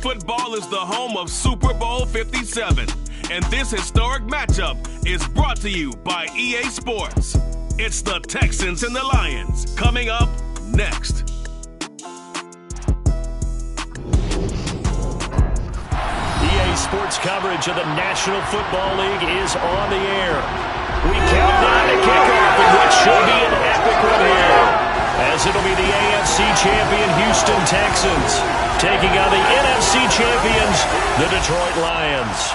Football is the home of Super Bowl 57. And this historic matchup is brought to you by EA Sports. It's the Texans and the Lions coming up next. EA Sports coverage of the National Football League is on the air. We count down to kickoff in what should be an epic one here, as it'll be the AFC champion Houston Texans taking on the NFC champions, the Detroit Lions.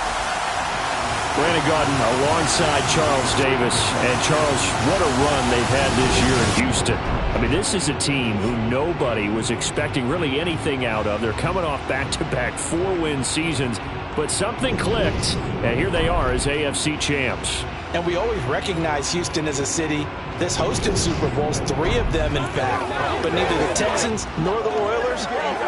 Brandon Gaudin alongside Charles Davis. And Charles, what a run they've had this year in Houston. I mean, this is a team who nobody was expecting really anything out of. They're coming off back-to-back 4-win seasons, but something clicked, and here they are as AFC champs. And we always recognize Houston as a city that's hosted Super Bowls, 3 of them in fact. But neither the Texans nor the Oilers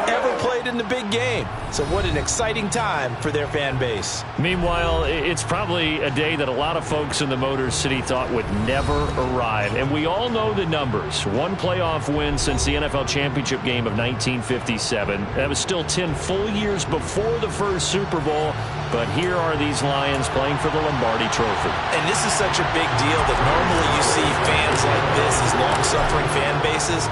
ever played in the big game. So what an exciting time for their fan base. Meanwhile, it's probably a day that a lot of folks in the Motor City thought would never arrive. And we all know the numbers. 1 playoff win since the NFL championship game of 1957. That was still 10 full years before the first Super Bowl. But here are these Lions playing for the Lombardi Trophy. And this is such a big deal that normally you see fans like this, these long-suffering fan bases,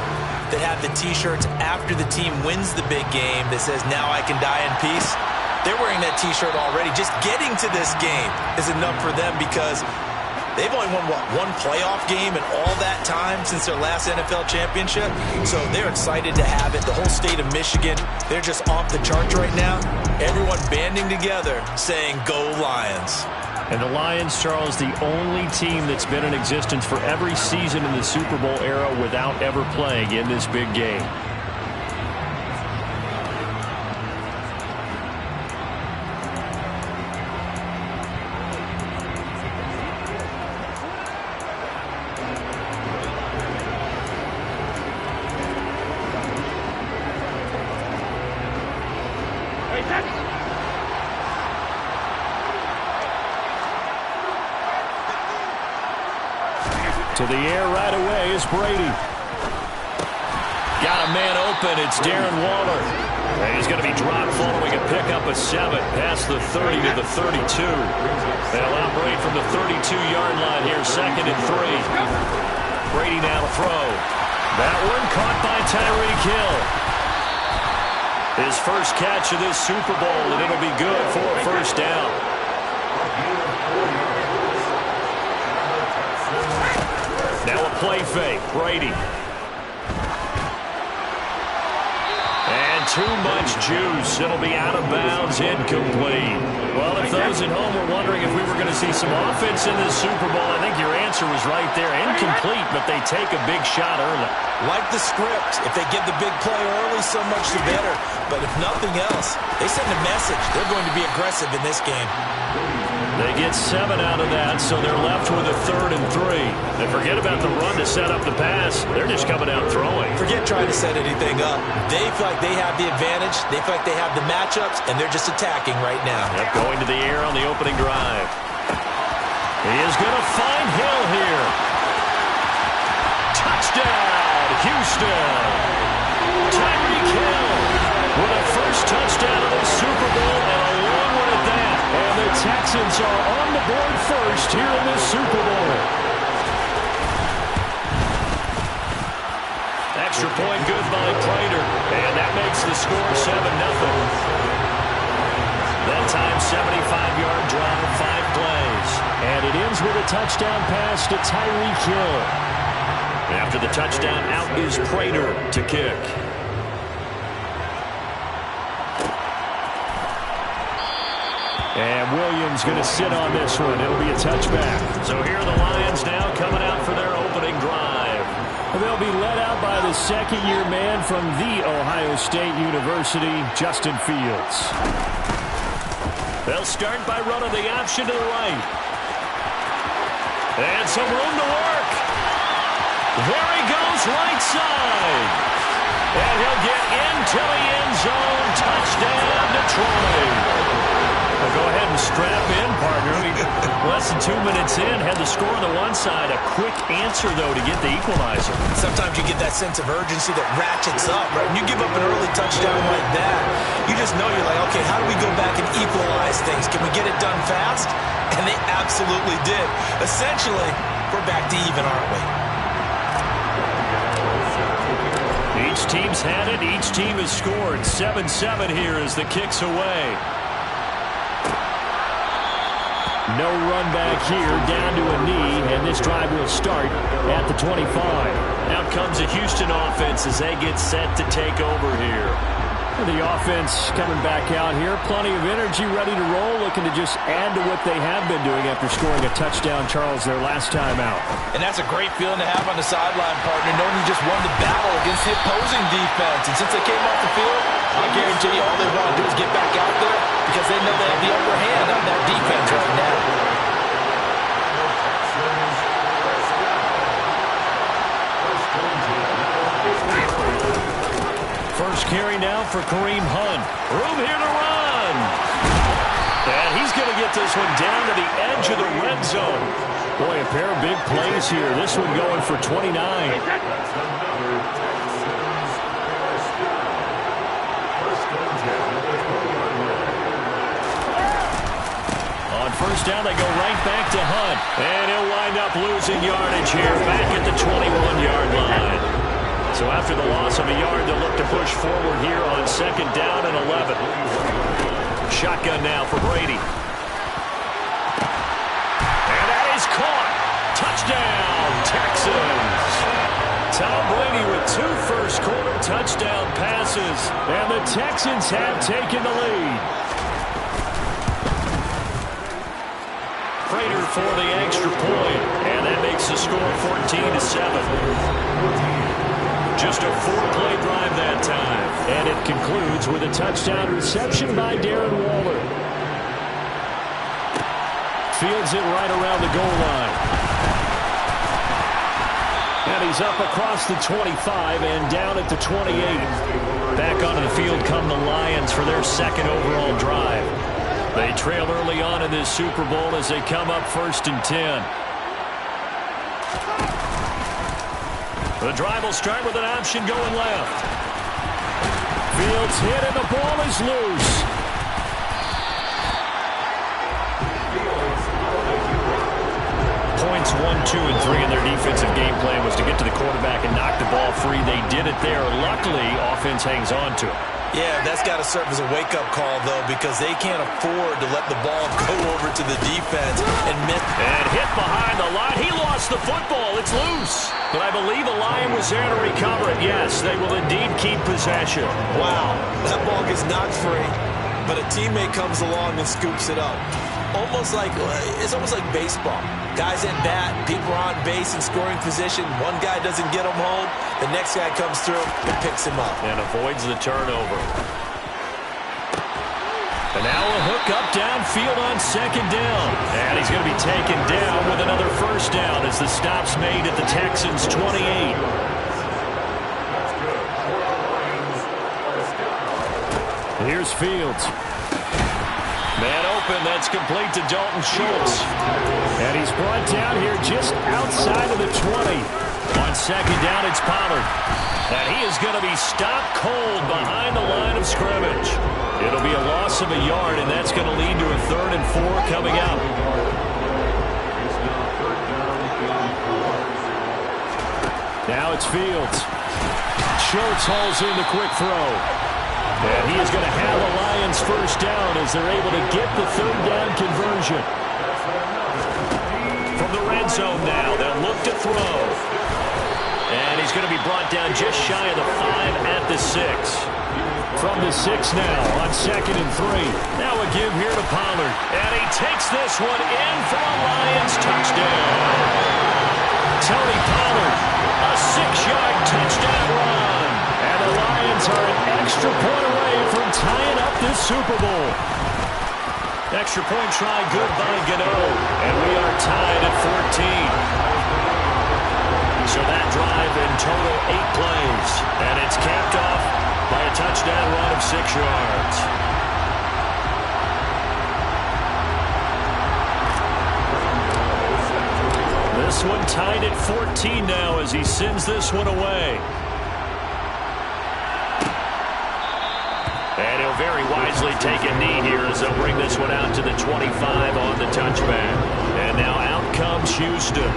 that have the T-shirts after the team wins the big game that says, "Now I can die in peace." They're wearing that T-shirt already. Just getting to this game is enough for them because they've only won, what, 1 playoff game in all that time since their last NFL championship. So they're excited to have it. The whole state of Michigan, they're just off the charts right now. Everyone banding together saying, "Go Lions." And the Lions, Charles, the only team that's been in existence for every season in the Super Bowl era without ever playing in this big game. To the air right away is Brady. Got a man open. It's Darren Waller. And he's going to be dropped following a pickup of 7 past the 30 to the 32. They'll operate from the 32-yard line here, 2nd and 3. Brady now to throw. That one caught by Tyreek Hill. His first catch of this Super Bowl, and it'll be good for a first down. Now a play fake. Brady. And too much juice. It'll be out of bounds, incomplete. Well, if those at home were wondering if we were going to see some offense in this Super Bowl, I think your answer was right there. Incomplete, but they take a big shot early. Like the script, if they give the big play early, so much the better. But if nothing else, they send a message. They're going to be aggressive in this game. They get 7 out of that, so they're left with a 3rd and 3. And forget about the run to set up the pass. They're just coming out throwing. Forget trying to set anything up. They feel like they have the advantage. They feel like they have the matchups, and they're just attacking right now. Yep, going to the air on the opening drive. He is going to find Hill here. Touchdown, Houston. Tyreek Hill with a first touchdown of the Super Bowl and a long one at that. And the Texans are on the board first here in this Super Bowl. Extra point good by Prater. And that makes the score 7-0. That time 75-yard drive, 5 plays. And it ends with a touchdown pass to Tyreek Hill. After the touchdown, out is Prater to kick. And Williams going to sit on this one. It'll be a touchback. So here are the Lions now coming out for their opening drive. They'll be led out by the second-year man from The Ohio State University, Justin Fields. They'll start by running the option to the right. And some room to work. There he goes, right side. And he'll get into the end zone. Touchdown, Detroit. Well, go ahead and strap in, partner. Let's Less than 2 minutes in, had the score on the one side. A quick answer, though, to get the equalizer. Sometimes you get that sense of urgency that ratchets up, right? When you give up an early touchdown like that, you just know you're like, okay, how do we go back and equalize things? Can we get it done fast? And they absolutely did. Essentially, we're back to even, aren't we? Each team's had it. Each team has scored. 7-7 here as the kick's away. No run back here, down to a knee, and this drive will start at the 25. Now comes a Houston offense as they get set to take over here. The offense coming back out here, plenty of energy, ready to roll, looking to just add to what they have been doing after scoring a touchdown, Charles, their last time out. And that's a great feeling to have on the sideline, partner, knowing you just won the battle against the opposing defense. And since they came off the field, I guarantee you all they want to do is get back out there because they know they have the upper hand on that defense right now. First carry now for Kareem Hunt. Room here to run. And he's going to get this one down to the edge of the red zone. Boy, a pair of big plays here. This one going for 29. On first down, they go right back to Hunt. And he'll wind up losing yardage here, back at the 21-yard line. So after the loss of a yard, they'll look to push forward here on second down and 11. Shotgun now for Brady. And that is caught. Touchdown, Texans. Tom Brady with 2 first-quarter touchdown passes. And the Texans have taken the lead. Prater for the extra point. And that makes the score 14-7. Just a 4-play drive that time. And it concludes with a touchdown reception by Darren Waller. Fields it right around the goal line. And he's up across the 25 and down at the 28. Back onto the field come the Lions for their second overall drive. They trail early on in this Super Bowl as they come up 1st and 10. The drive will start with an option going left. Fields hit and the ball is loose. Points 1, 2, and 3 in their defensive game plan was to get to the quarterback and knock the ball free. They did it there. Luckily, offense hangs on to it. Yeah, that's got to serve as a wake-up call, though, because they can't afford to let the ball go over to the defense and miss. And hit behind the line. He lost the football. It's loose. But I believe a Lion was there to recover it. Yes, they will indeed keep possession. Wow, that ball gets knocked free, but a teammate comes along and scoops it up. It's almost like baseball. Guys at bat, people are on base in scoring position. One guy doesn't get him home. The next guy comes through and picks him up. And avoids the turnover. And now a hook up downfield on second down. And he's going to be taken down with another first down as the stop's made at the Texans' 28. Here's Fields. Man open, that's complete to Dalton Schultz. And he's brought down here just outside of the 20. On second down, it's Pollard. And he is going to be stopped cold behind the line of scrimmage. It'll be a loss of a yard, and that's going to lead to a 3rd and 4 coming up. Now it's Fields. Schultz hauls in the quick throw. And he is going to have a Lions first down as they're able to get the 3rd down conversion. From the red zone now, they'll look to throw. And he's going to be brought down just shy of the 5 at the 6. From the 6 now on 2nd and 3. Now a give here to Pollard. And he takes this one in for a Lions touchdown. Tony Pollard, a 6-yard touchdown run. And the Lions are an extra point away from tying up this Super Bowl. Extra point try good by Gano. And we are tied at 14. So that drive in total 8 plays. And it's capped off by a touchdown run of 6 yards. this one tied at 14 now as he sends this one away. And he'll very wisely take a knee here as they'll bring this one out to the 25 on the touchback. And now out comes Houston.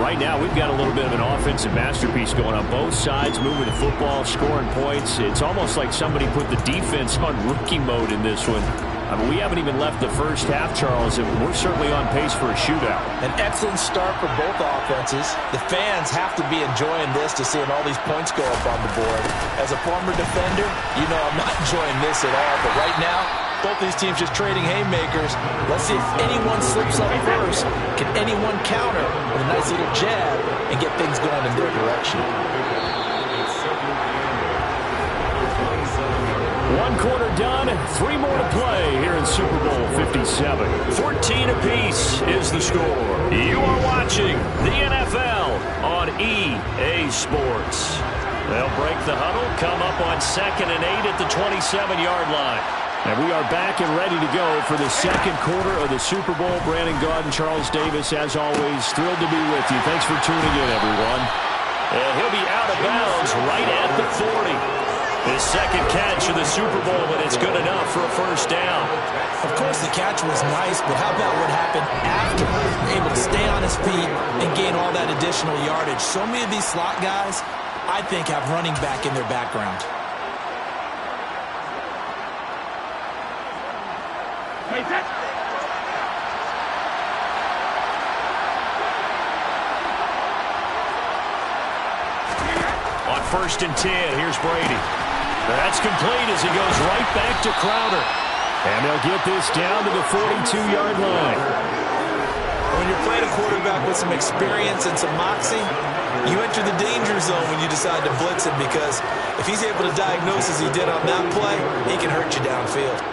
Right now, we've got a little bit of an offensive masterpiece going on both sides, moving the football, scoring points. It's almost like somebody put the defense on rookie mode in this one. I mean, we haven't even left the first half, Charles, and we're certainly on pace for a shootout. An excellent start for both offenses. The fans have to be enjoying this to seeing all these points go up on the board. As a former defender, you know I'm not enjoying this at all, but right now, both these teams just trading haymakers. Let's see if anyone slips up first. Can anyone counter with a nice little jab and get things going in their direction? One quarter done, 3 more to play here in Super Bowl 57. 14 apiece is the score. You are watching the NFL on EA Sports. They'll break the huddle, come up on 2nd and 8 at the 27-yard line. And we are back and ready to go for the second quarter of the Super Bowl. Brandon Gaudin, Charles Davis, as always, thrilled to be with you. Thanks for tuning in, everyone. And he'll be out of bounds right at the 40. His second catch of the Super Bowl, but it's good enough for a first down. Of course, the catch was nice, but how about what happened after? Able to stay on his feet and gain all that additional yardage. So many of these slot guys, I think, have running back in their background. On 1st and 10, here's Brady. That's complete as he goes right back to Crowder. And they'll get this down to the 42-yard line. When you're playing a quarterback with some experience and some moxie, you enter the danger zone when you decide to blitz him, because if he's able to diagnose as he did on that play, he can hurt you downfield.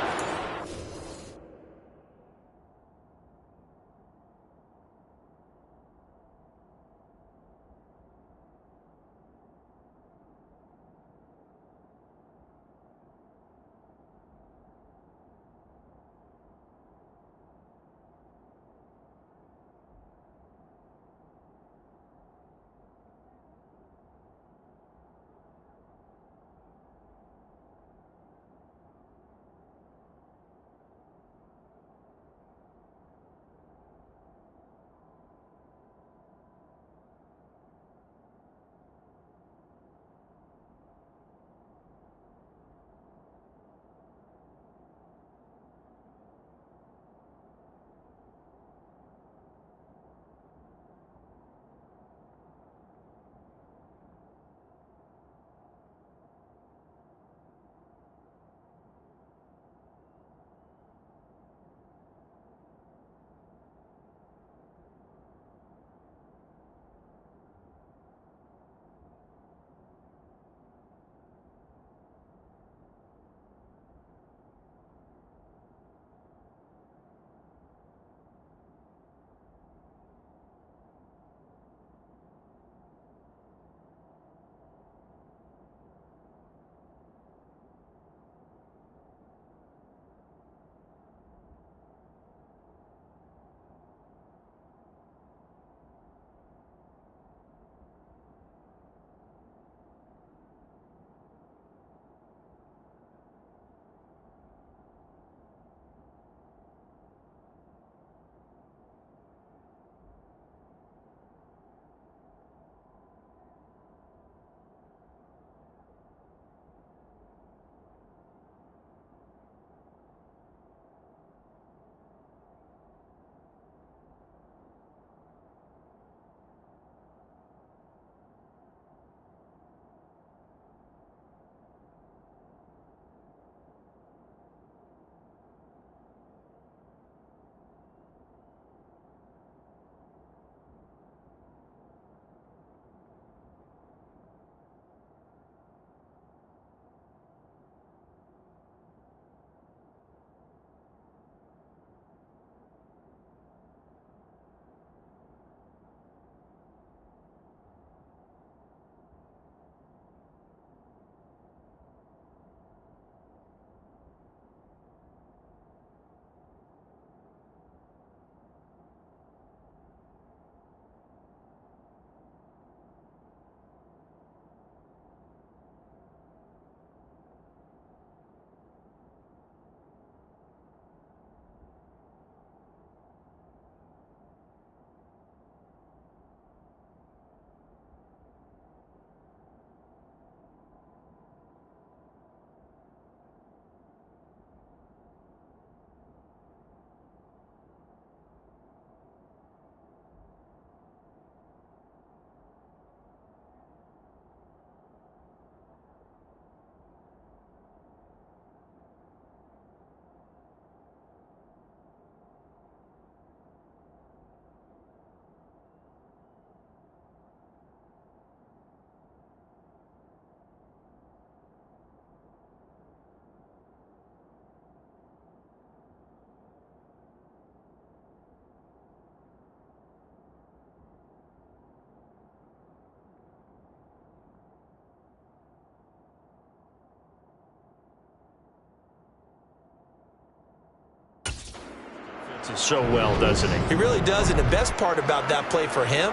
adjusted so well, doesn't he? He really does, and the best part about that play for him,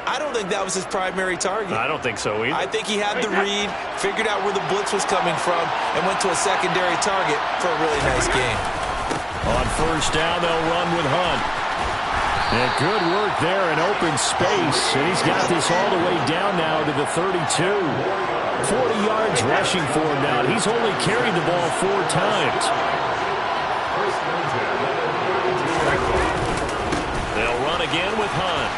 I don't think that was his primary target. I don't think so either. I think he had the read, figured out where the blitz was coming from, and went to a secondary target for a really nice game. On first down, they'll run with Hunt. And good work there in open space. And he's got this all the way down now to the 32. 40 yards rushing for him now. He's only carried the ball 4 times. They'll run again with Hunt.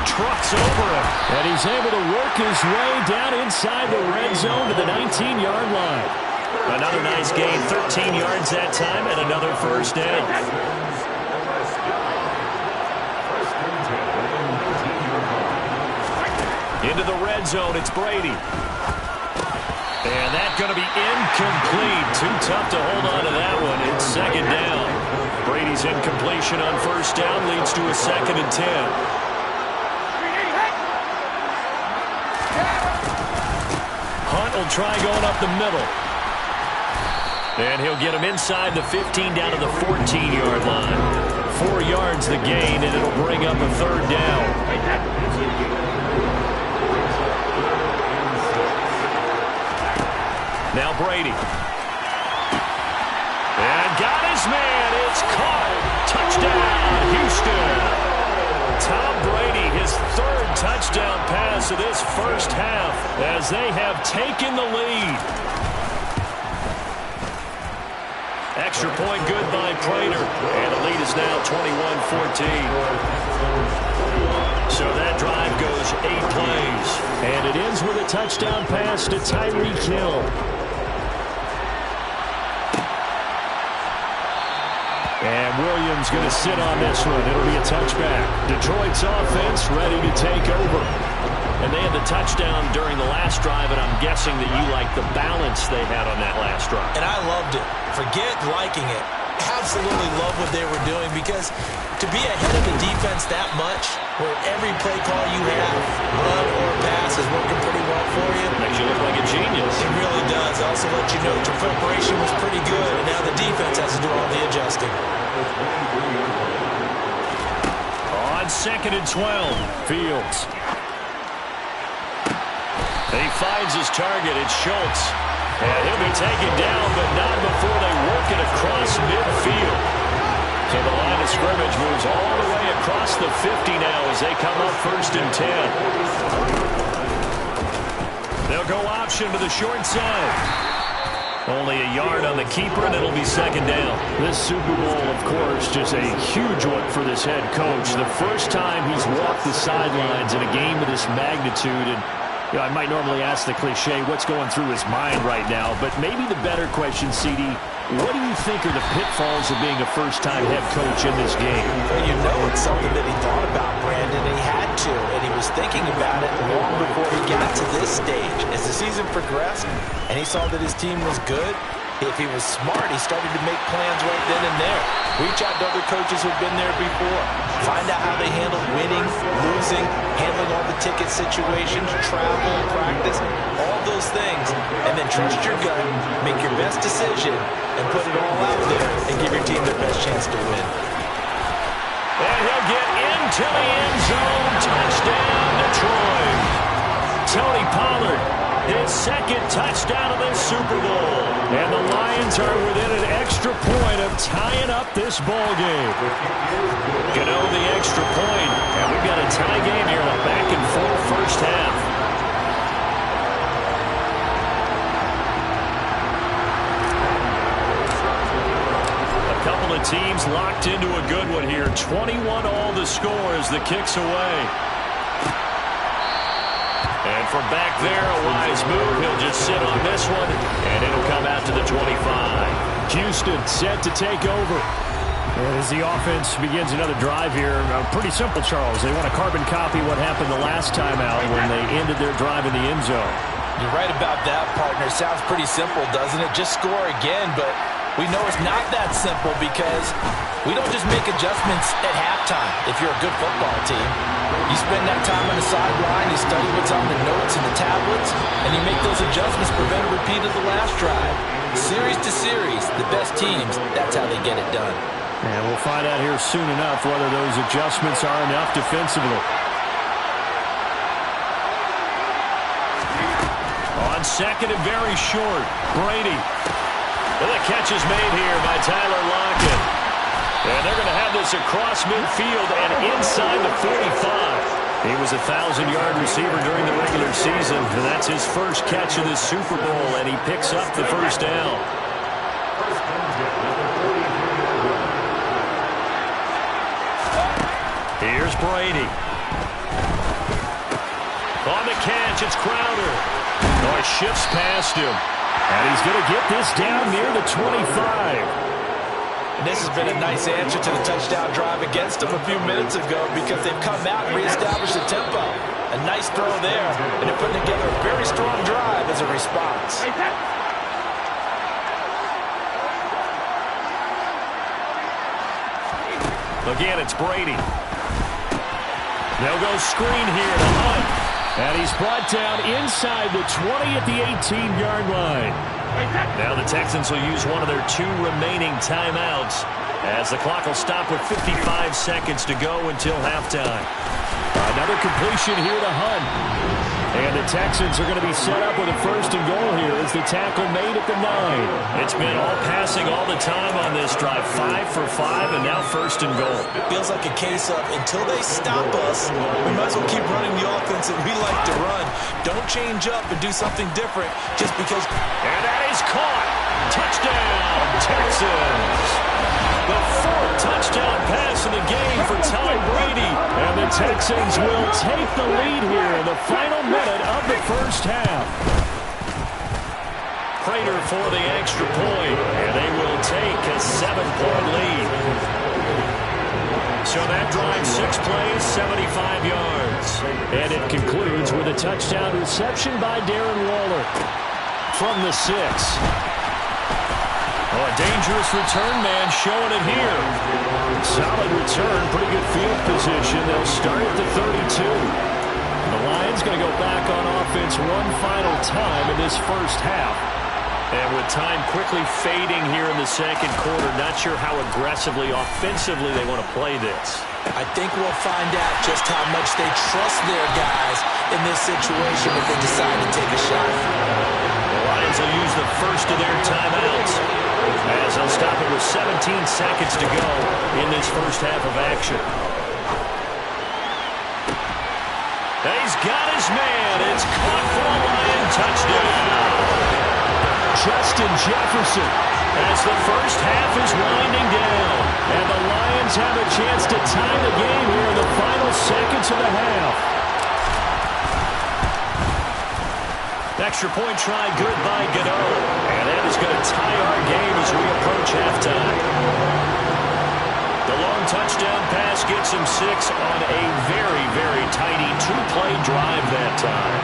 Trucks over him, and he's able to work his way down inside the red zone to the 19-yard line. Another nice gain, 13 yards that time, and another first down. Into the red zone, it's Brady. And that's going to be incomplete. Too tough to hold on to that one. It's second down. Brady's incompletion on first down leads to a 2nd and 10. Hunt will try going up the middle. And he'll get him inside the 15 down to the 14-yard line. 4 yards the gain, and it'll bring up a 3rd down. Now Brady. And got his man. It's caught. Touchdown, Houston. Tom Brady, his 3rd touchdown pass of this first half as they have taken the lead. Extra point good by Prater. And the lead is now 21-14. So that drive goes 8 plays. And it ends with a touchdown pass to Tyreek Hill. And Williams going to sit on this one. It'll be a touchback. Detroit's offense ready to take over. And they had the touchdown during the last drive, and I'm guessing that you like the balance they had on that last drive. And I loved it. Forget liking it. Absolutely love what they were doing, because to be ahead of the defense that much, where every play call you have, run or pass, is working pretty well for you. Makes you look like a genius. It really does. I also let you know your preparation was pretty good, and now the defense has to do all the adjusting. On 2nd and 12, Fields. He finds his target. It's Schultz. And he'll be taken down, but not before they work it across midfield. So the line of scrimmage moves all the way across the 50 now as they come up 1st and 10. They'll go option to the short side. Only a yard on the keeper, and it'll be 2nd down. This Super Bowl, of course, just a huge one for this head coach. The first time he's walked the sidelines in a game of this magnitude. And you know, I might normally ask the cliche, what's going through his mind right now? But maybe the better question, CD, what do you think are the pitfalls of being a first-time head coach in this game? Well, you know it's something that he thought about, Brandon. He had to, and he was thinking about it long before he got to this stage. As the season progressed and he saw that his team was good, if he was smart, he started to make plans right then and there. Reach out to other coaches who've been there before. Find out how they handle winning, losing, handling all the ticket situations, travel, practice, all those things. And then trust your gut, make your best decision, and put it all out there and give your team their best chance to win. And he'll get into the end zone. Touchdown, Detroit. Tony Pollard, his 2nd touchdown of this Super Bowl. And the Lions are within an extra point of tying up this ball game. Gano the extra point, and we've got a tie game here in a back-and-forth first half. A couple of teams locked into a good one here. 21 all the score as the kick's away. And from back there, a wise move. He'll just sit on this one, and it'll come out to the 25. Houston set to take over. And as the offense begins another drive here, pretty simple, Charles. They want to carbon copy what happened the last time out when they ended their drive in the end zone. You're right about that, partner. Sounds pretty simple, doesn't it? Just score again, but we know it's not that simple because we don't just make adjustments at halftime if you're a good football team. You spend that time on the sideline, you study what's on the notes and the tablets, and you make those adjustments, prevent a repeat of the last drive. Series to series, the best teams, that's how they get it done. And we'll find out here soon enough whether those adjustments are enough defensively. On second and very short, Brady. Well, the catch is made here by Tyler Lockett. And they're going to have this across midfield and inside the 45. He was a 1,000-yard receiver during the regular season, and that's his first catch of this Super Bowl, and he picks up the first down. Here's Brady. On the catch, it's Crowder. Oh, he shifts past him. And he's going to get this down near the 25. And this has been a nice answer to the touchdown drive against them a few minutes ago because they've come out and reestablished the tempo. A nice throw there, and they're putting together a very strong drive as a response. Again, it's Brady. They'll go screen here to Hunt. And he's brought down inside the 20 at the 18-yard line. Now the Texans will use one of their 2 remaining timeouts as the clock will stop with 55 seconds to go until halftime. Another completion here to Hunt. And the Texans are going to be set up with a first and goal here as the tackle made at the 9. It's been all passing all the time on this drive. 5 for 5 and now first and goal. It feels like a case of until they stop us, we might as well keep running the offense that we like to run. Don't change up and do something different just because. And that is caught. Touchdown, Texans. The 4th touchdown pass of the game for Tom Brady. And the Texans will take the lead here in the final minute of the first half. Prater for the extra point, and they will take a 7-point lead. So that drive 6 plays, 75 yards. And it concludes with a touchdown reception by Darren Waller from the 6. Oh, a dangerous return man showing it here. Solid return, pretty good field position. They'll start at the 32. The Lions going to go back on offense one final time in this first half. And with time quickly fading here in the second quarter, not sure how aggressively, offensively they want to play this. I think we'll find out just how much they trust their guys in this situation if they decide to take a shot. The Lions will use the first of their timeouts as they'll stop it with 17 seconds to go in this first half of action. He's got his man. It's caught for a Lion touchdown. Justin Jefferson as the first half is winding down. And the Lions have a chance to tie the game here in the final seconds of the half. Extra point try good by Godot. And that is going to tie our game as we approach halftime. The long touchdown pass gets him 6 on a very, very tidy 2-play drive that time.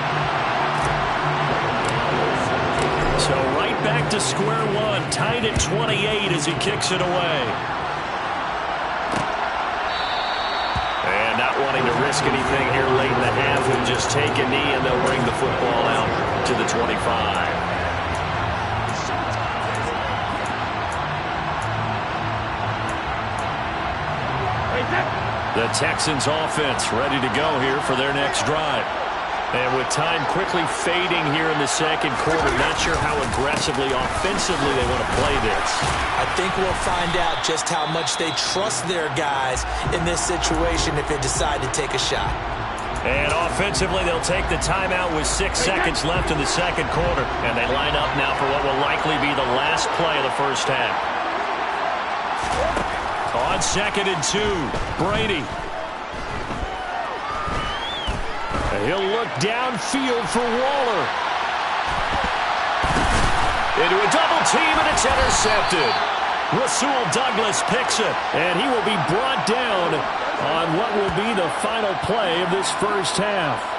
So right back to square one, tied at 28 as he kicks it away. And not wanting to risk anything here late in the half, he'll just take a knee and they'll bring the football out to the 25. The Texans offense ready to go here for their next drive. And with time quickly fading here in the second quarter, not sure how aggressively, offensively they want to play this. I think we'll find out just how much they trust their guys in this situation if they decide to take a shot. And offensively, they'll take the timeout with 6 seconds left in the second quarter. And they line up now for what will likely be the last play of the first half. On 2nd and 2, Brady. He'll look downfield for Waller. Into a double team, and it's intercepted. Rasul Douglas picks it, and he will be brought down on what will be the final play of this first half.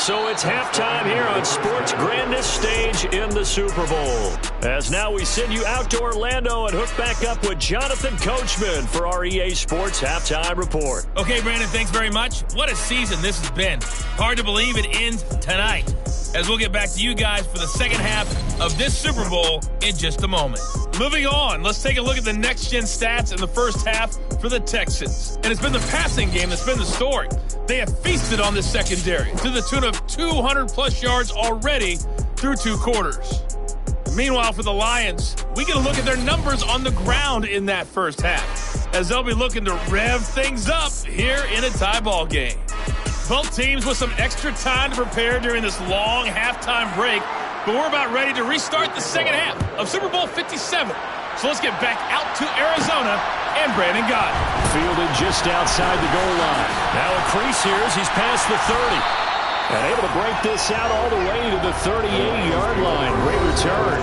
So it's halftime here on sports' grandest stage in the Super Bowl. As now we send you out to Orlando and hook back up with Jonathan Coachman for our EA Sports Halftime Report. Okay, Brandon, thanks very much. What a season this has been. Hard to believe it ends tonight, as we'll get back to you guys for the second half of this Super Bowl in just a moment. Moving on, let's take a look at the next-gen stats in the first half for the Texans. And it's been the passing game that's been the story. They have feasted on this secondary to the tune of 200-plus yards already through 2 quarters. Meanwhile, for the Lions, we get a look at their numbers on the ground in that first half, as they'll be looking to rev things up here in a tie ball game. Both teams with some extra time to prepare during this long halftime break, but we're about ready to restart the second half of Super Bowl 57. So let's get back out to Arizona and Brandon Gott. Fielded just outside the goal line. Now a crease here as he's past the 30. And able to break this out all the way to the 38-yard line. Great return.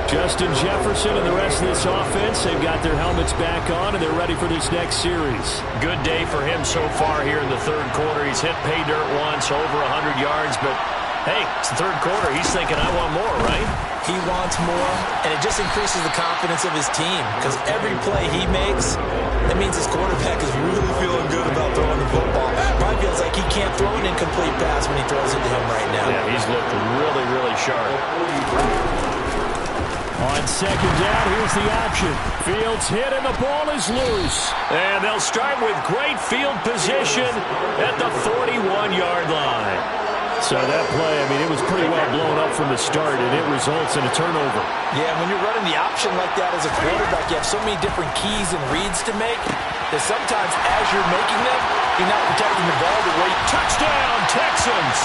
Justin Jefferson and the rest of this offense, they've got their helmets back on, and they're ready for this next series. Good day for him so far here in the third quarter. He's hit pay dirt once, over 100 yards, but hey, it's the third quarter. He's thinking, I want more, right? He wants more, and it just increases the confidence of his team, because every play he makes, that means his quarterback is really feeling good about throwing the football. Probably feels like he can't throw an incomplete pass when he throws it to him right now. Yeah, he's looked really, really sharp. On second down, here's the option. Fields hit and the ball is loose. And they'll start with great field position at the 41-yard line. So that play, I mean, it was pretty well blown up from the start, and it results in a turnover. Yeah, when you're running the option like that as a quarterback, you have so many different keys and reads to make that sometimes as you're making them, you're not protecting the ball the way you... Touchdown, Texans!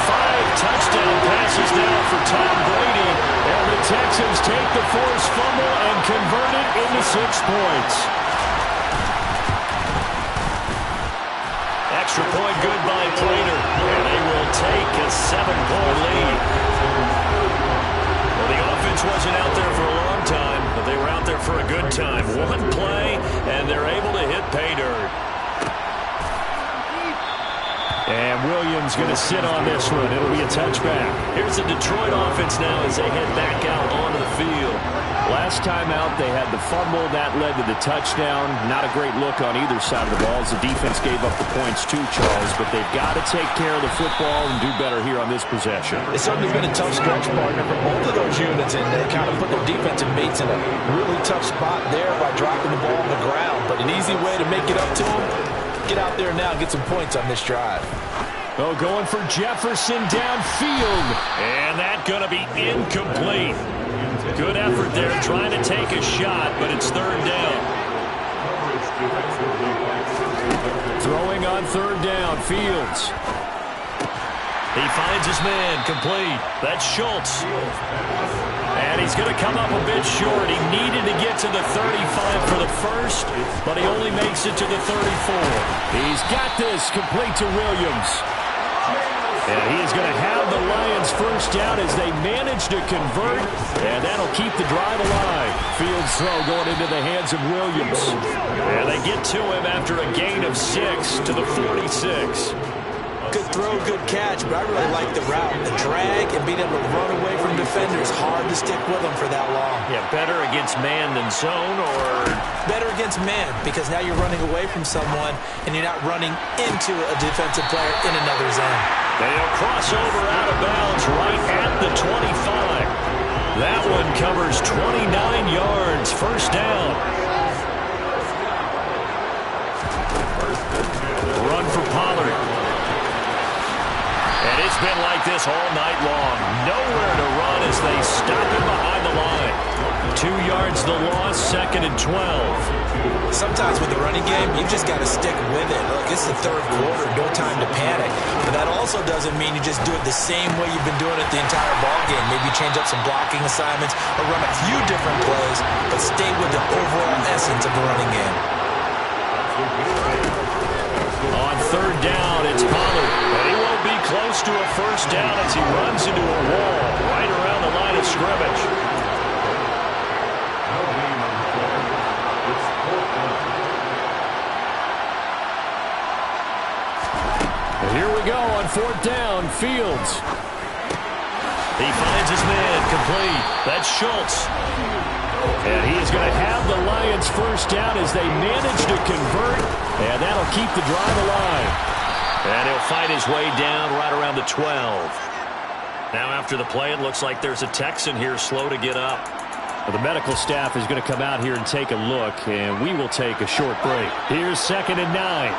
5 touchdown passes now for Tom Brady, and the Texans take the forced fumble and convert it into 6 points. Extra point good by Prater, and they will take a 7-point lead. Well, the offense wasn't out there for a long time, but they were out there for a good time. One play, and they're able to hit pay dirt. And Williams going to sit on this one. It'll be a touchback. Here's the Detroit offense now as they head back out onto the field. Last time out, they had the fumble. That led to the touchdown. Not a great look on either side of the ball as the defense gave up the points too, Charles. But they've got to take care of the football and do better here on this possession. It's certainly been a tough stretch, partner, for both of those units. And they kind of put their defensive mates in a really tough spot there by dropping the ball on the ground. But an easy way to make it up to them, get out there now and get some points on this drive. Oh, going for Jefferson downfield. And that's going to be incomplete. Good effort there trying to take a shot, but it's third down. Throwing on third down, Fields. He finds his man, complete. That's Schultz. And he's going to come up a bit short. He needed to get to the 35 for the first, but he only makes it to the 34. He's got this, complete to Williams. And he is going to have the Lions first down as they manage to convert, and that'll keep the drive alive. Fields throw going into the hands of Williams. And they get to him after a gain of 6 to the 46. Good throw, good catch, but I really like the route. The drag and being able to run away from defenders, hard to stick with them for that long. Yeah, better against man than zone, or? Better against man, because now you're running away from someone and you're not running into a defensive player in another zone. They'll cross over out of bounds right at the 25. That one covers 29 yards, first down. Run for Pollard. And it's been like this all night long. Nowhere to run as they stop him behind the line. 2 yards the loss, 2nd and 12. Sometimes with the running game, you just got to stick with it. Look, it's the third quarter, no time to panic. But that also doesn't mean you just do it the same way you've been doing it the entire ball game. Maybe change up some blocking assignments or run a few different plays, but stay with the overall essence of the running game. On third down, it's Pollard. And he won't be close to a first down as he runs into a wall right around the line of scrimmage. Here we go on 4th down. Fields. He finds his man complete. That's Schultz. And he is going to have the Lions first down as they manage to convert. And that'll keep the drive alive. And he'll fight his way down right around the 12. Now after the play, it looks like there's a Texan here slow to get up. Well, the medical staff is going to come out here and take a look, and we will take a short break. Here's 2nd and 9.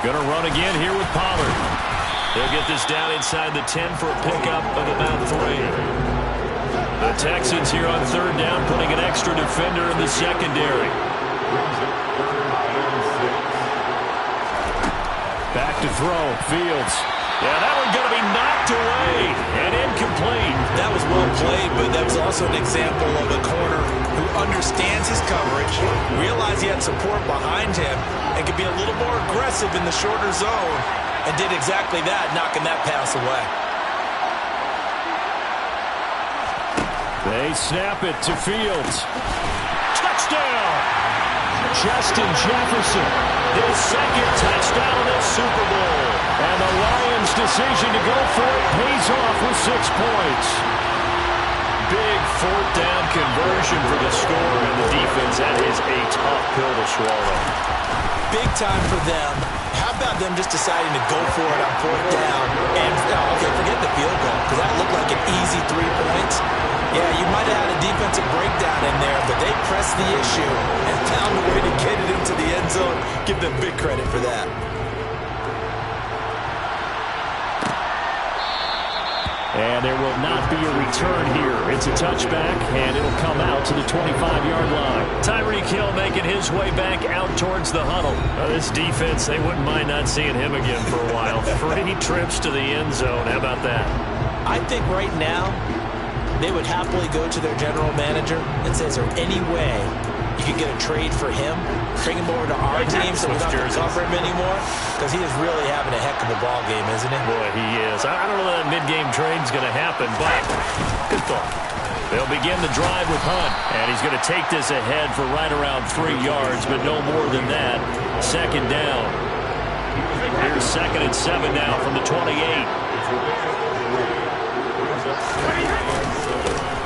Going to run again here with Pollard. He'll get this down inside the 10 for a pickup of about 3. The Texans here on 3rd down putting an extra defender in the secondary. Back to throw. Fields. Yeah, that one's going to be knocked away and incomplete. That was well played, but that was also an example of a corner who understands his coverage, realized he had support behind him, and could be a little more aggressive in the shorter zone, and did exactly that, knocking that pass away. They snap it to Fields. Touchdown! Justin Jefferson, his 2nd touchdown of this Super Bowl. And the Lions' decision to go for it pays off with 6 points. Big 4th down conversion for the score, and the defense, that is a tough pill to swallow. Big time for them. How about them just deciding to go for it on 4th down? And, okay, forget the field goal, because that looked like an easy 3 points. Yeah, you might have had a defensive breakdown in there, but they pressed the issue and found a way to get it into the end zone. Give them big credit for that. And there will not be a return here. It's a touchback, and it'll come out to the 25-yard line. Tyreek Hill making his way back out towards the huddle. This defense, they wouldn't mind not seeing him again for a while. 3 trips to the end zone. How about that? I think right now they would happily go to their general manager and say, is there any way you could get a trade for him, bring him over to our team so we don't have to cover him anymore? Because he is really having a heck of a ball game, isn't he? Boy, he is. I don't know that mid-game trade's going to happen, but good thought. They'll begin the drive with Hunt, and he's going to take this ahead for right around 3 yards, but no more than that. 2nd down. Here's 2nd and 7 now from the 28.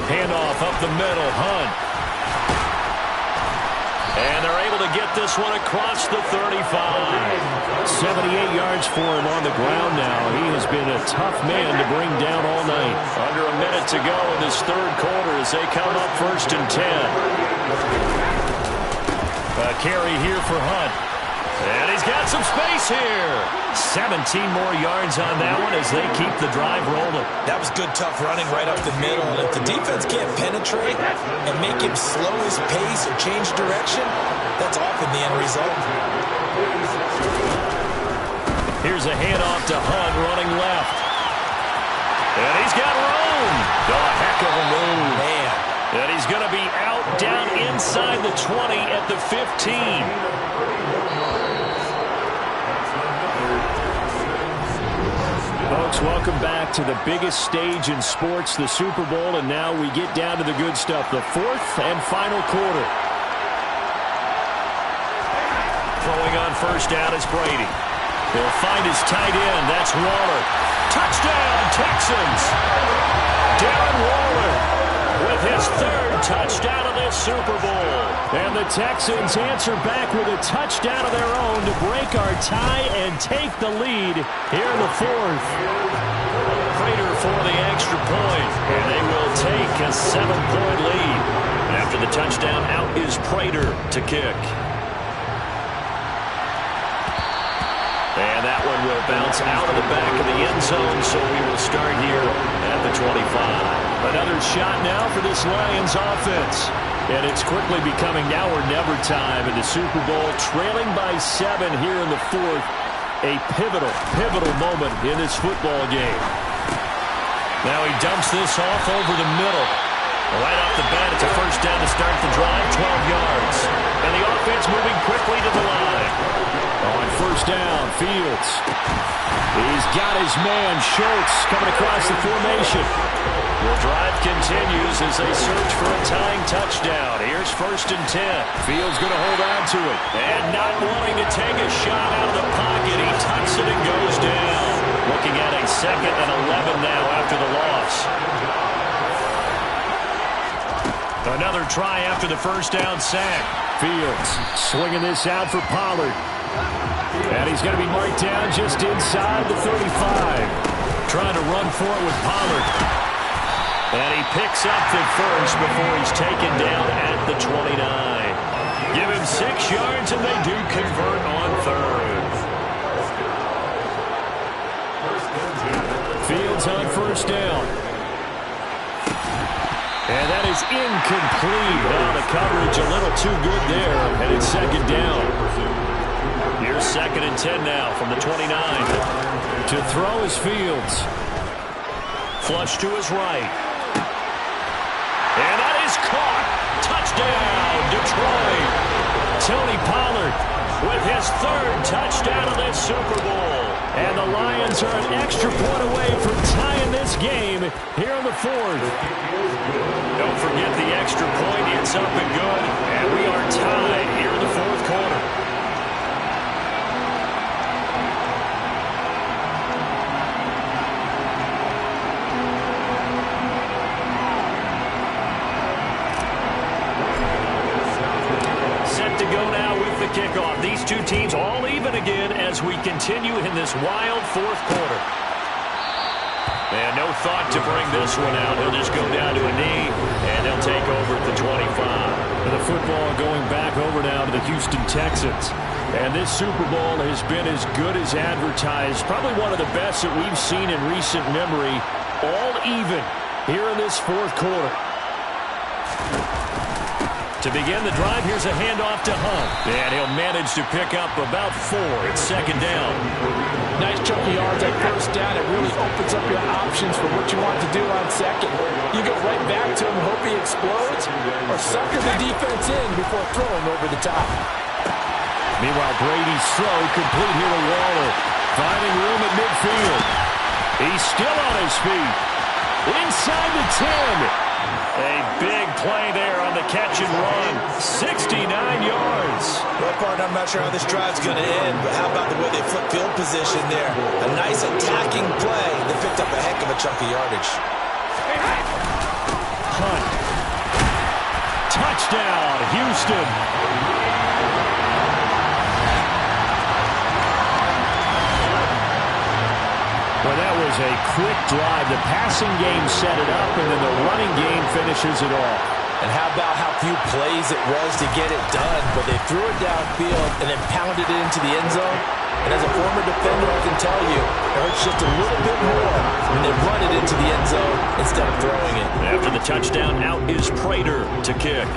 Handoff up the middle, Hunt. And they're able to get this one across the 35. 78 yards for him on the ground now. He has been a tough man to bring down all night. Under a minute to go in this 3rd quarter as they come up 1st and 10. A carry here for Hunt. And he's got some space here. 17 more yards on that one as they keep the drive rolling. That was good, tough running right up the middle. And if the defense can't penetrate and make him slow his pace or change direction, that's often the end result. Here's a handoff to Hunt running left. And he's got room. A heck of a move. Man. And he's going to be out down inside the 20 at the 15. Folks, welcome back to the biggest stage in sports, the Super Bowl, and now we get down to the good stuff, the 4th and final quarter. Throwing on 1st down is Brady. He'll find his tight end. That's Waller. Touchdown, Texans! Darren Waller with his 3rd touchdown of this Super Bowl. And the Texans answer back with a touchdown of their own to break our tie and take the lead here in the 4th. Prater for the extra point, and they will take a 7-point lead. After the touchdown, out is Prater to kick. And that one will bounce out of the back of the end zone, so we will start here at the 25. Another shot now for this Lions offense. And it's quickly becoming now or never time in the Super Bowl, trailing by 7 here in the 4th. A pivotal moment in this football game. Now he dumps this off over the middle. Right off the bat, it's a 1st down to start the drive, 12 yards. And the offense moving quickly to the line. On 1st down, Fields. He's got his man, Schultz, coming across the formation. The drive continues as they search for a tying touchdown. Here's first and 10. Fields going to hold on to it. And not wanting to take a shot out of the pocket, he tucks it and goes down. Looking at a 2nd and 11 now after the loss. Another try after the first down sack. Fields swinging this out for Pollard. And he's going to be marked down just inside the 35. Trying to run for it with Pollard. And he picks up the first before he's taken down at the 29. Give him 6 yards, and they do convert on 3rd. Fields on first down. And that is incomplete. Oh, the coverage a little too good there, and it's 2nd down. Here's 2nd and 10 now from the 29. To throw is Fields. Flush to his right. And that is caught. Touchdown, Detroit. Tony Pollard with his 3rd touchdown of this Super Bowl. And the Lions are an extra point away from tying this game here in the 4th. Don't forget the extra point. It's up and good. And we are tied here in the 4th quarter. Kickoff. These two teams all even again as we continue in this wild 4th quarter. And no thought to bring this one out. He'll just go down to a knee, and they'll take over at the 25. And the football going back over now to the Houston Texans. And this Super Bowl has been as good as advertised. Probably one of the best that we've seen in recent memory. All even here in this 4th quarter. To begin the drive, here's a handoff to Hunt. And he'll manage to pick up about 4. It's 2nd down. Nice chunky yards at first down. It really opens up your options for what you want to do on 2nd. You go right back to him, hope he explodes, or sucker the defense in before throwing over the top. Meanwhile, Brady's throw complete here to Waller. Finding room at midfield. He's still on his feet. Inside the 10. A big play there on the catch and run. 69 yards. Well, partner, I'm not sure how this drive's going to end, but how about the way they flip field position there? A nice attacking play that picked up a heck of a chunk of yardage. Hunt. Touchdown, Houston. Well, that was a quick drive. The passing game set it up, and then the running game finishes it off. And how about how few plays it was to get it done, but they threw it downfield and then pounded it into the end zone. And as a former defender, I can tell you, it hurts just a little bit more when they run it into the end zone instead of throwing it. After the touchdown, out is Prater to kick.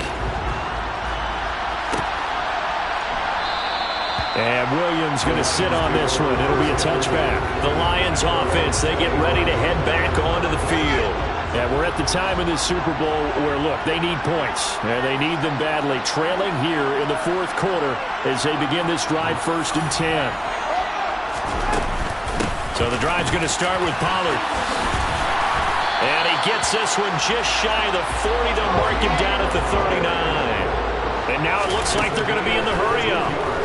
And Williams going to sit on this one. It'll be a touchback. The Lions offense, they get ready to head back onto the field. And we're at the time in this Super Bowl where, look, they need points. And they need them badly. Trailing here in the 4th quarter as they begin this drive 1st and 10. So the drive's going to start with Pollard. And he gets this one just shy of the 40. They'll mark him down at the 39. And now it looks like they're going to be in the hurry-up.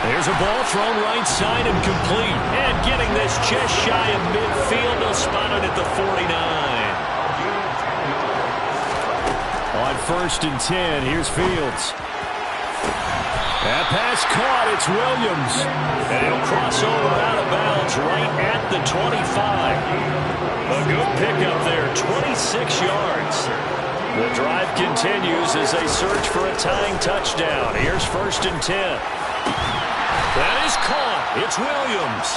There's a ball thrown right side and complete. And getting this just shy of midfield, they'll spot it at the 49. On 1st and 10, here's Fields. That pass caught, it's Williams. And he'll cross over out of bounds right at the 25. A good pickup there, 26 yards. The drive continues as they search for a tying touchdown. Here's 1st and 10. That is caught. It's Williams.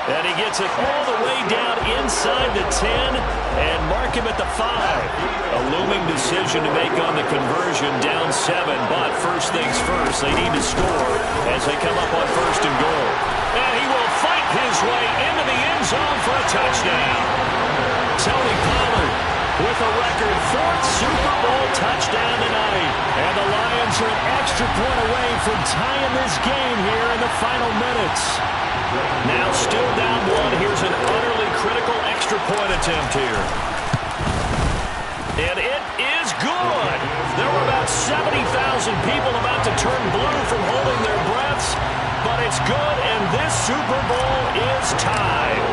And he gets it all the way down inside the 10 and mark him at the 5. A looming decision to make on the conversion, down 7. But first things first, they need to score as they come up on 1st and goal. And he will fight his way into the end zone for a touchdown. Tony Pollard with a record 4th Super Bowl touchdown tonight. And the Lions are an extra point away from tying this game here in the final minutes. Now still down 1. Here's an utterly critical extra point attempt here. And it good. There were about 70,000 people about to turn blue from holding their breaths, but it's good, and this Super Bowl is tied.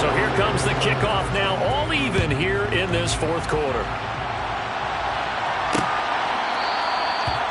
So here comes the kickoff now, all even here in this fourth quarter.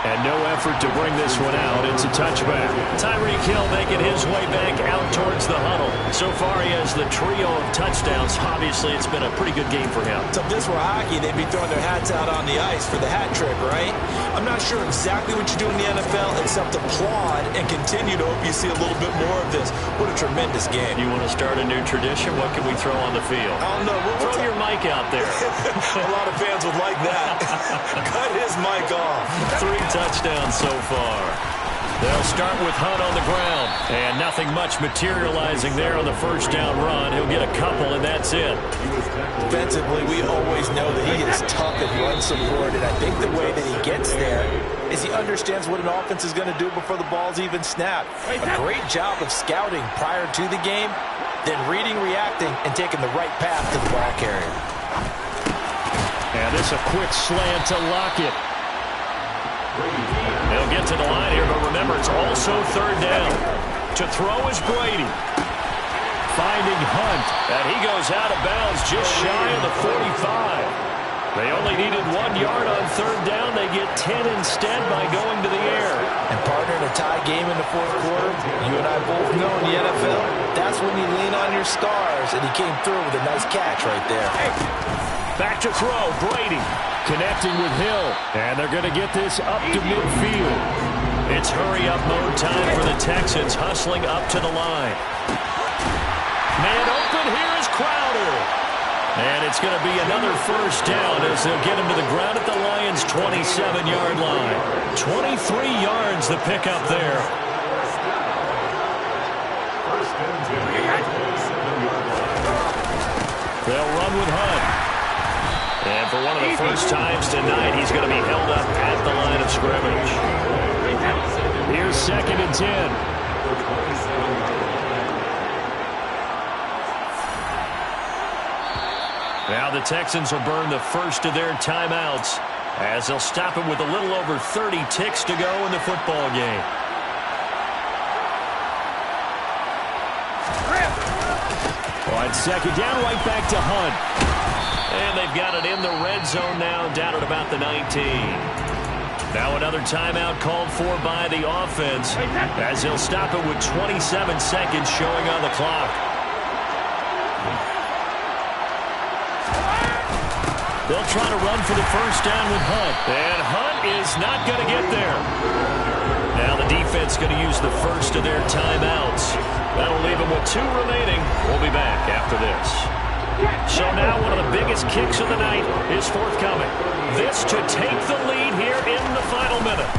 And no effort to bring this one out. It's a touchback. Tyreek Hill making his way back out towards the huddle. So far, he has the trio of touchdowns. Obviously, it's been a pretty good game for him. So if this were hockey, they'd be throwing their hats out on the ice for the hat trick, right? I'm not sure exactly what you do in the NFL except applaud and continue to hope you see a little bit more of this. What a tremendous game. You want to start a new tradition? What can we throw on the field? I don't know. Throw your mic out there. A lot of fans would like that. Cut his mic off. 3 touchdowns so far. They'll start with Hunt on the ground. And nothing much materializing there on the first down run. He'll get a couple, and that's it. Defensively, we always know that he is tough at run support, and I think the way that he gets there is he understands what an offense is going to do before the ball's even snapped. A great job of scouting prior to the game, then reading, reacting, and taking the right path to the ball carrier. And this a quick slant to Lockett. They'll get to the line here, but remember, it's also third down. To throw is Brady. Finding Hunt, and he goes out of bounds just shy of the 45. They only needed 1 yard on third down. They get 10 instead by going to the air. And partner, in a tie game in the fourth quarter, you and I both know in the NFL, that's when you lean on your stars, and he came through with a nice catch right there. Back to throw, Brady. Connecting with Hill, and they're going to get this up to midfield. It's hurry-up mode time for the Texans, hustling up to the line. Man open, here is Crowder. And it's going to be another first down as they'll get him to the ground at the Lions' 27-yard line. 23 yards the pickup there. They'll run with Hunt. And for one of the first times tonight, he's going to be held up at the line of scrimmage. Here's 2nd and 10. Now the Texans will burn the first of their timeouts as they'll stop it with a little over 30 ticks to go in the football game. On 2nd down, right back to Hunt. And they've got it in the red zone now, down at about the 19. Now another timeout called for by the offense as they'll stop it with 27 seconds showing on the clock. They'll try to run for the first down with Hunt. And Hunt is not going to get there. Now the defense going to use the first of their timeouts. That'll leave them with 2 remaining. We'll be back after this. So now one of the biggest kicks of the night is forthcoming. This to take the lead here in the final minute.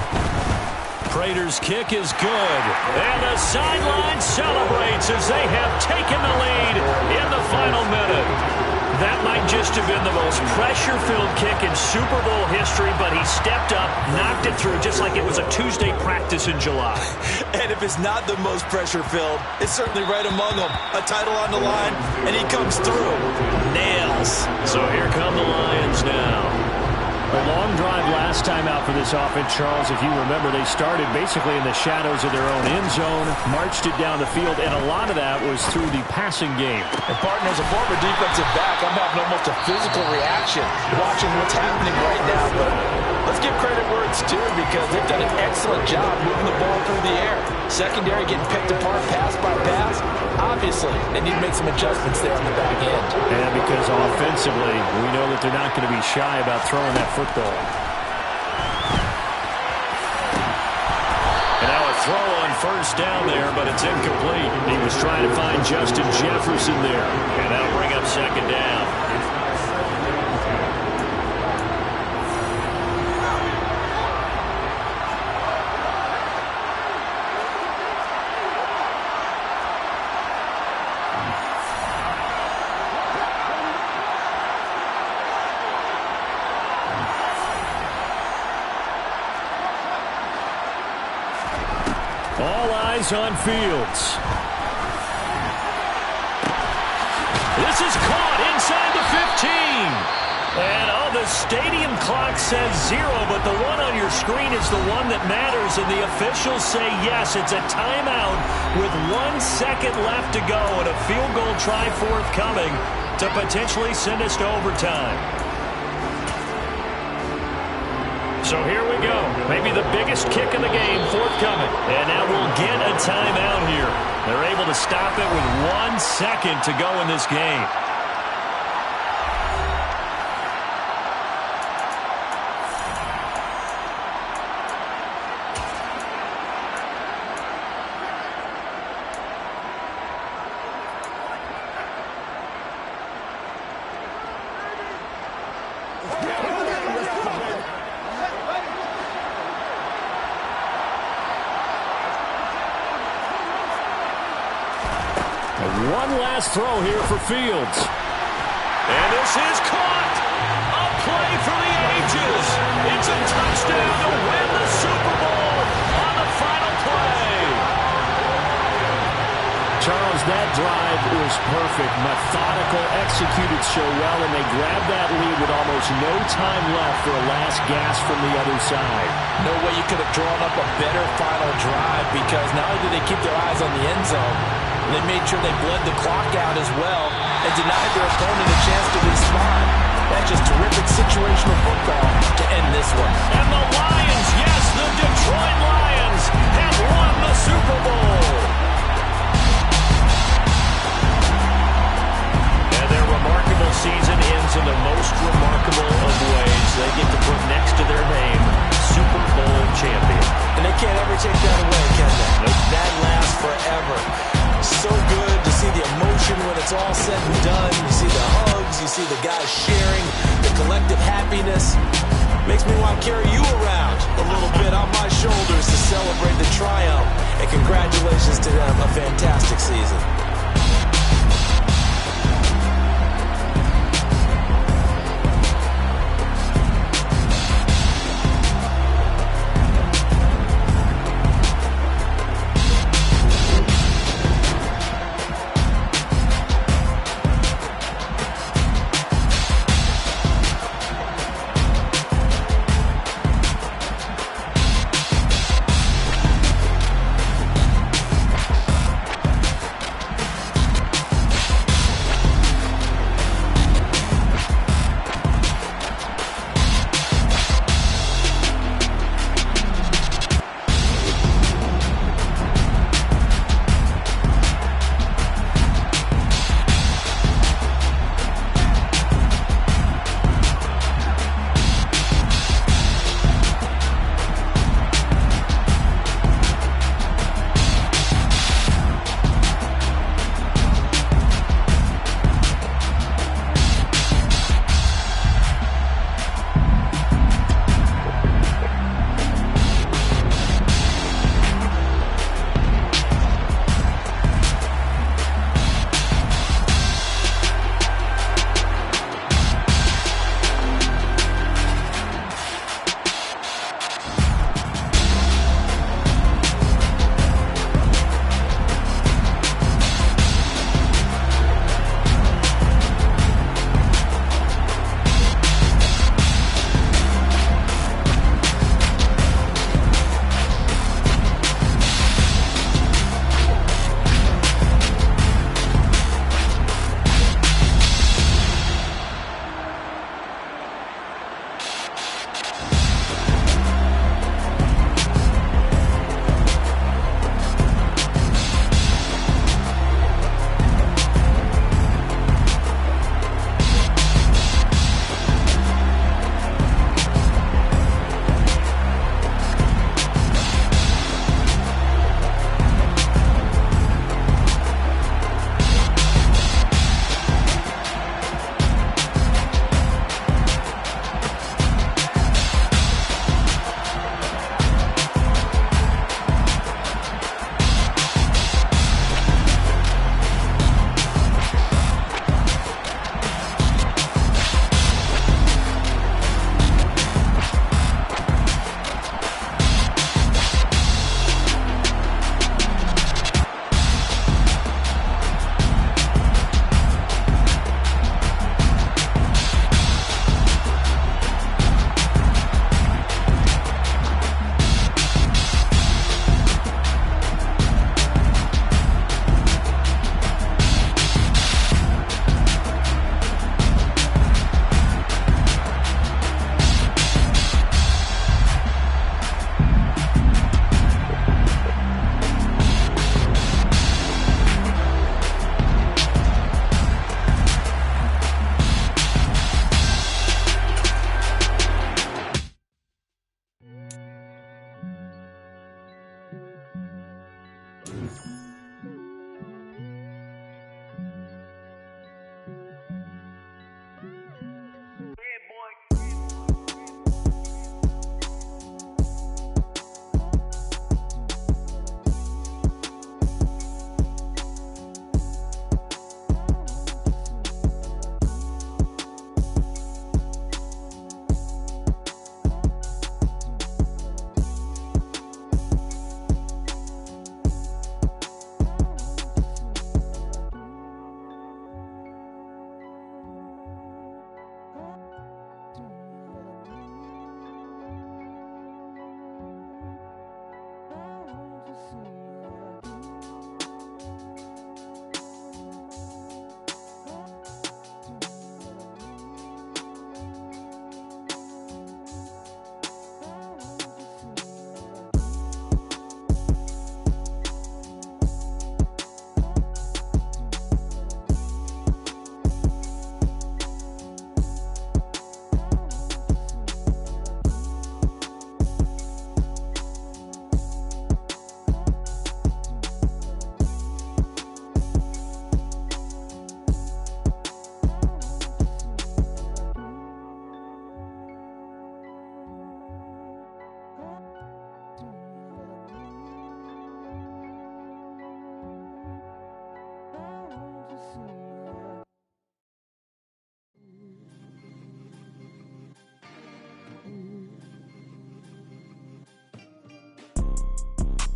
Prater's kick is good. And the sideline celebrates as they have taken the lead in the final minute. That might just have been the most pressure-filled kick in Super Bowl history, but he stepped up, knocked it through just like it was a Tuesday practice in July. And if it's not the most pressure-filled, it's certainly right among them. A title on the line, and he comes through. Nails. So here come the Lions now. A long drive last time out for this offense, Charles. If you remember, they started basically in the shadows of their own end zone, marched it down the field, and a lot of that was through the passing game. And, partner, as a former defensive back, I'm having almost a physical reaction watching what's happening right now. But let's give credit where it's due because they've done an excellent job moving the ball through the air. Secondary getting picked apart pass by pass. Obviously, they need to make some adjustments there on the back end. And because offensively, we know that they're not going to be shy about throwing that football. And now a throw on first down there, but it's incomplete. He was trying to find Justin Jefferson there. And that'll bring up 2nd down. On Fields. This is caught inside the 15. And, the stadium clock says 0, but the one on your screen is the one that matters, and the officials say yes, it's a timeout with 1 second left to go and a field goal try forthcoming to potentially send us to overtime. So here we go. Maybe the biggest kick in the game forthcoming. And now we'll get a timeout here. They're able to stop it with 1 second to go in this game. One last throw here for Fields. And this is caught. A play for the ages. It's a touchdown to win the Super Bowl on the final play. Charles, that drive was perfect. Methodical, executed so well, and they grabbed that lead with almost no time left for a last gasp from the other side. No way you could have drawn up a better final drive, because not only did they keep their eyes on the end zone, they made sure they bled the clock out as well and denied their opponent a chance to respond. That's just terrific situational football to end this one. And the Lions, yes, the Detroit Lions have won the Super Bowl. And their remarkable season ends in the most remarkable of ways. They get to put next to their name, Super Bowl champion. And they can't ever take that away, can they? Nope. That lasts forever. So good to see the emotion when it's all said and done. You see the hugs, you see the guys sharing, the collective happiness. Makes me want to carry you around a little bit on my shoulders to celebrate the triumph. And congratulations to them, a fantastic season.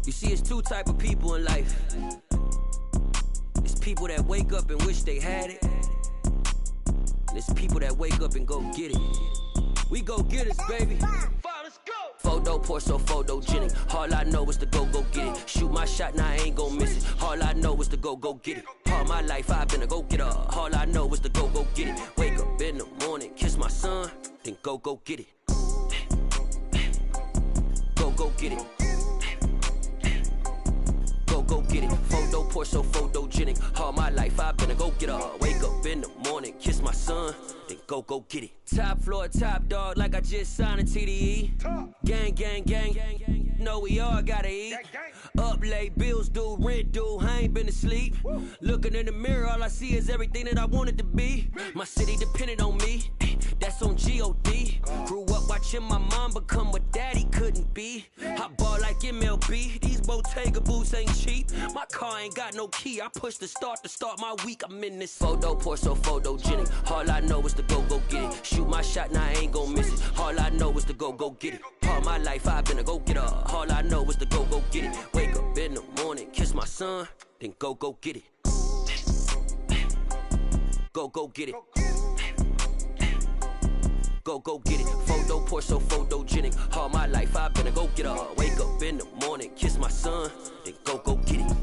You see, it's two type of people in life. It's people that wake up and wish they had it. And it's people that wake up and go get it. We go get it, baby. Photo poor, so photogenic. All I know is to go get it. Shoot my shot, now I ain't gon' miss it. All I know is to go get it. All my life I've been a go-getter. All I know is to go get it. Wake up in the morning, kiss my son, then go get it. Go get it. Go get it. Photo poor, so photogenic. All my life I've been a go-getter. Wake up in the morning, kiss my son, then go get it. Top floor, top dog, like I just signed a TDE. Gang, gang, gang. Know we all gotta eat. Up late, bills due, rent due, I ain't been asleep. Looking in the mirror, all I see is everything that I wanted to be. My city depended on me, that's on G.O.D. Grew up watching my mom become what daddy couldn't be. I ball like MLB, these Bottega boots ain't cheap. My car ain't got no key, I push the start to start my week. I'm in this photo poor, so photogenic. All I know is to go get it. Shoot my shot, now I ain't gon' miss it. All I know is to go get it. All my life I've been a go-getter. All I know is to go get it. Wake up in the morning, kiss my son, then go get it. Go get it. Go get it. Photo poor, so photogenic. All my life I've been a go-getter. Wake up in the morning, kiss my son, then go get it.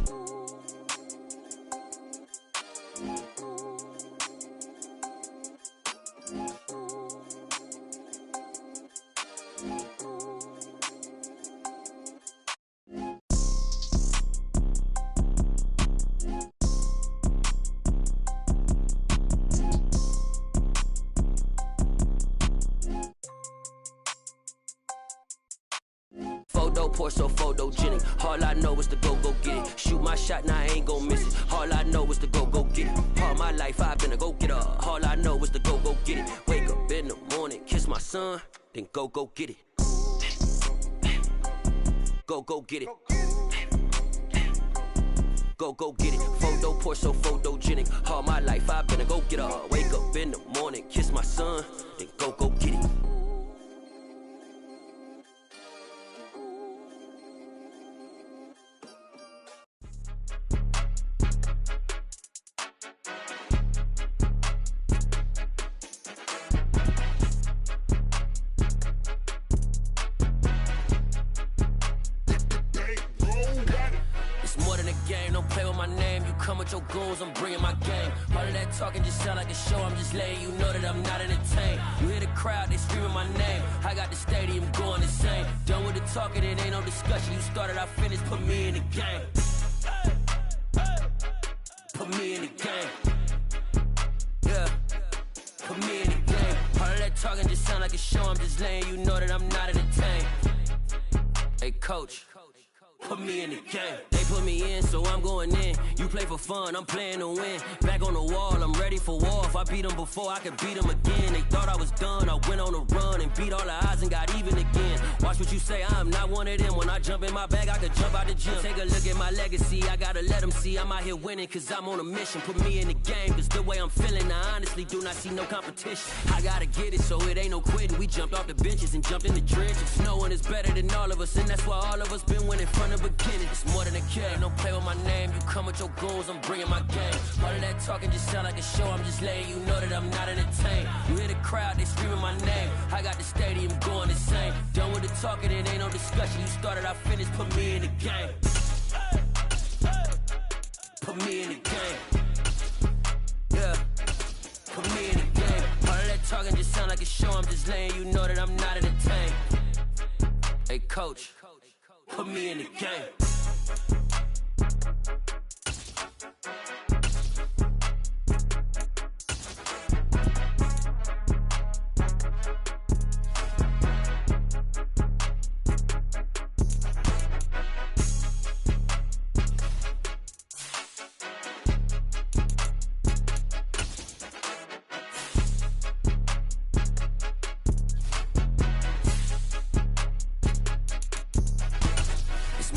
Photo poor, so photogenic. All I know is to go get it. Shoot my shot, now I ain't gon' miss it. All I know is to go get it. All my life I've been a go-getter. All I know is to go get it. Wake up in the morning, kiss my son, then go get it. Go get it. Go get it. Photo poor, so photogenic. All my life I've been a go-getter. Wake up in the morning, kiss my son, then go get it. Your goons, I'm bringing my game. All of that talking just sound like a show. I'm just letting you know that I'm not entertained. You hear the crowd, they screaming my name. I got the stadium going insane. Done with the talking, it ain't no discussion. You started, I finished, put me in the game. Put me in the game. Yeah, put me in the game. All of that talking just sound like a show. I'm just letting you know that I'm not entertained. Hey, coach. Put me in the game. They put me in, so I'm going in. You play for fun, I'm playing to win. Back on the wall, I'm ready for war. If I beat them before, I could beat them again. They thought I was done, I went on a run and beat all the odds and got even again. Watch what you say, I'm not one of them. When I jump in my bag, I could jump out the gym. Take a look at my legacy, I gotta let them see I'm out here winning, cause I'm on a mission. Put me in the game, cause the way I'm feeling, I honestly do not see no competition. I gotta get it, so it ain't no quitting. We jumped off the benches and jumped in the trenches. No one is better than all of us, and that's why all of us been winning from the beginning. It's more than a game, don't play with my name. You come with your goons, I'm bringing my game. All of that talking just sound like a show, I'm just letting you know that I'm not entertained. You hear the crowd, they screaming my name. I got the stadium going insane. Done with the talking, it ain't no discussion. You started, I finished, put me in the game. Put me in the game. Yeah, put me in the game. All of that talking just sound like a show, I'm just letting you know that I'm not entertained. Hey coach, put me in the game.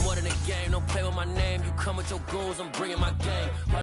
More than a game, don't play with my name. You come with your goons, I'm bringing my game.